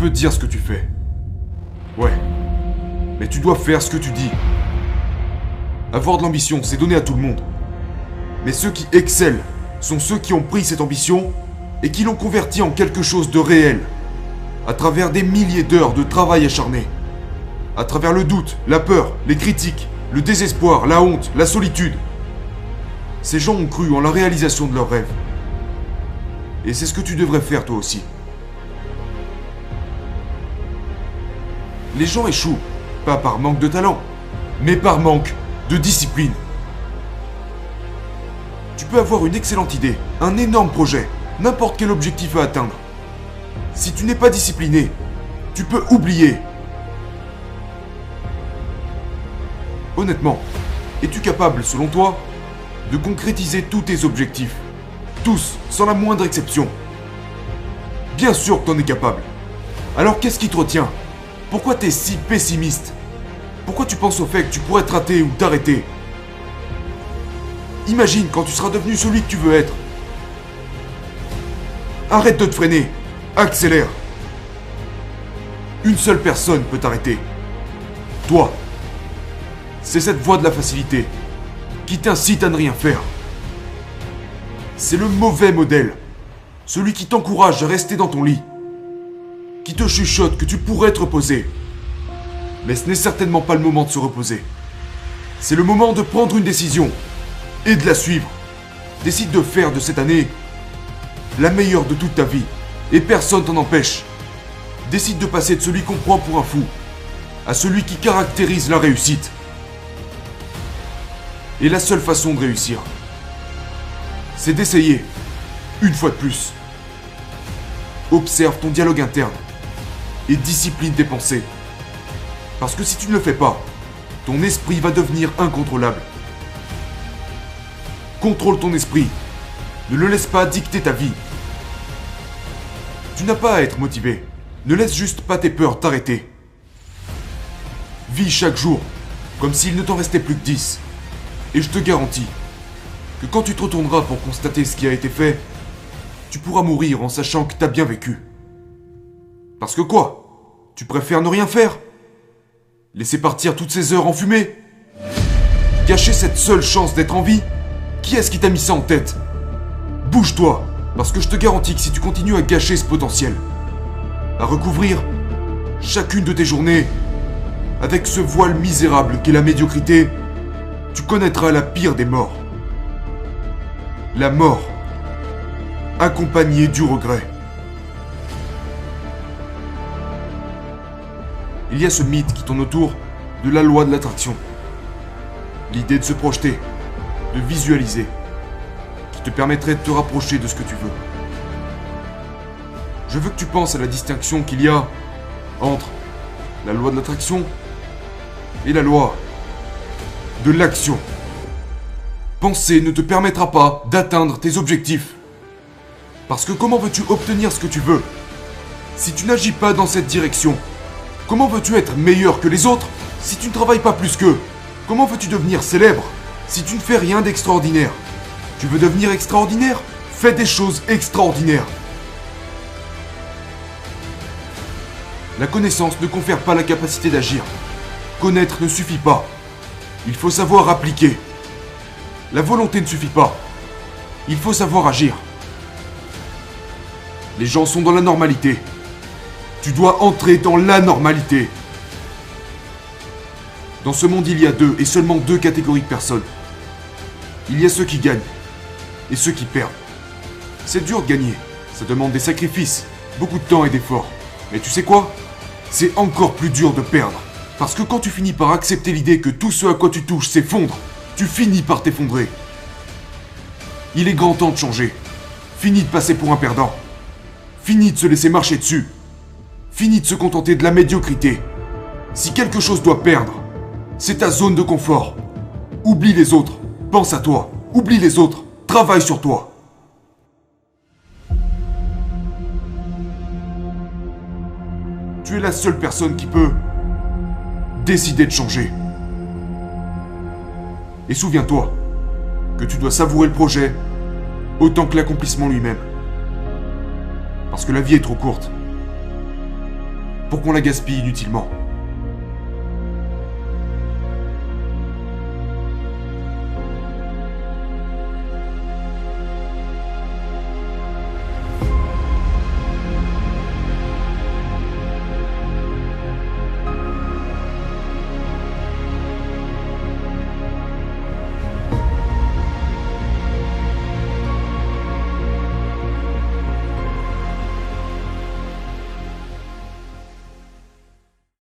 peux dire ce que tu fais. Ouais. Mais tu dois faire ce que tu dis. Avoir de l'ambition, c'est donné à tout le monde. Mais ceux qui excellent sont ceux qui ont pris cette ambition et qui l'ont convertie en quelque chose de réel. À travers des milliers d'heures de travail acharné. À travers le doute, la peur, les critiques, le désespoir, la honte, la solitude. Ces gens ont cru en la réalisation de leurs rêves. Et c'est ce que tu devrais faire toi aussi. Les gens échouent, pas par manque de talent, mais par manque de discipline. Tu peux avoir une excellente idée, un énorme projet, n'importe quel objectif à atteindre. Si tu n'es pas discipliné, tu peux oublier. Honnêtement, es-tu capable, selon toi, de concrétiser tous tes objectifs? Tous, sans la moindre exception. Bien sûr que t'en es capable. Alors qu'est-ce qui te retient? Pourquoi t'es si pessimiste? Pourquoi tu penses au fait que tu pourrais te rater ou t'arrêter? Imagine quand tu seras devenu celui que tu veux être. Arrête de te freiner. Accélère. Une seule personne peut t'arrêter. Toi. C'est cette voie de la facilité qui t'incite à ne rien faire. C'est le mauvais modèle. Celui qui t'encourage à rester dans ton lit. Qui te chuchote que tu pourrais te reposer. Mais ce n'est certainement pas le moment de se reposer. C'est le moment de prendre une décision et de la suivre. Décide de faire de cette année la meilleure de toute ta vie et personne t'en empêche. Décide de passer de celui qu'on prend pour un fou à celui qui caractérise la réussite. Et la seule façon de réussir, c'est d'essayer, une fois de plus. Observe ton dialogue interne et discipline tes pensées. Parce que si tu ne le fais pas, ton esprit va devenir incontrôlable. Contrôle ton esprit. Ne le laisse pas dicter ta vie. Tu n'as pas à être motivé. Ne laisse juste pas tes peurs t'arrêter. Vis chaque jour comme s'il ne t'en restait plus que 10. Et je te garantis que quand tu te retourneras pour constater ce qui a été fait, tu pourras mourir en sachant que t'as bien vécu. Parce que quoi? Tu préfères ne rien faire? Laisser partir toutes ces heures en fumée? Gâcher cette seule chance d'être en vie? Qui est-ce qui t'a mis ça en tête? Bouge-toi, parce que je te garantis que si tu continues à gâcher ce potentiel, à recouvrir chacune de tes journées avec ce voile misérable qu'est la médiocrité, tu connaîtras la pire des morts. La mort, accompagnée du regret. Il y a ce mythe qui tourne autour de la loi de l'attraction. L'idée de se projeter, de visualiser, qui te permettrait de te rapprocher de ce que tu veux. Je veux que tu penses à la distinction qu'il y a entre la loi de l'attraction et la loi de l'action. Penser ne te permettra pas d'atteindre tes objectifs. Parce que comment veux-tu obtenir ce que tu veux si tu n'agis pas dans cette direction? Comment veux-tu être meilleur que les autres si tu ne travailles pas plus qu'eux? Comment veux-tu devenir célèbre si tu ne fais rien d'extraordinaire? Tu veux devenir extraordinaire? Fais des choses extraordinaires. La connaissance ne confère pas la capacité d'agir. Connaître ne suffit pas. Il faut savoir appliquer. La volonté ne suffit pas. Il faut savoir agir. Les gens sont dans la normalité. Tu dois entrer dans la normalité. Dans ce monde, il y a deux et seulement deux catégories de personnes. Il y a ceux qui gagnent et ceux qui perdent. C'est dur de gagner. Ça demande des sacrifices, beaucoup de temps et d'efforts. Mais tu sais quoi? C'est encore plus dur de perdre. Parce que quand tu finis par accepter l'idée que tout ce à quoi tu touches s'effondre, tu finis par t'effondrer. Il est grand temps de changer. Fini de passer pour un perdant. Fini de se laisser marcher dessus. Fini de se contenter de la médiocrité. Si quelque chose doit perdre, c'est ta zone de confort. Oublie les autres. Pense à toi. Oublie les autres. Travaille sur toi. Tu es la seule personne qui peut décider de changer. Et souviens-toi que tu dois savourer le projet autant que l'accomplissement lui-même. Parce que la vie est trop courte pour qu'on la gaspille inutilement.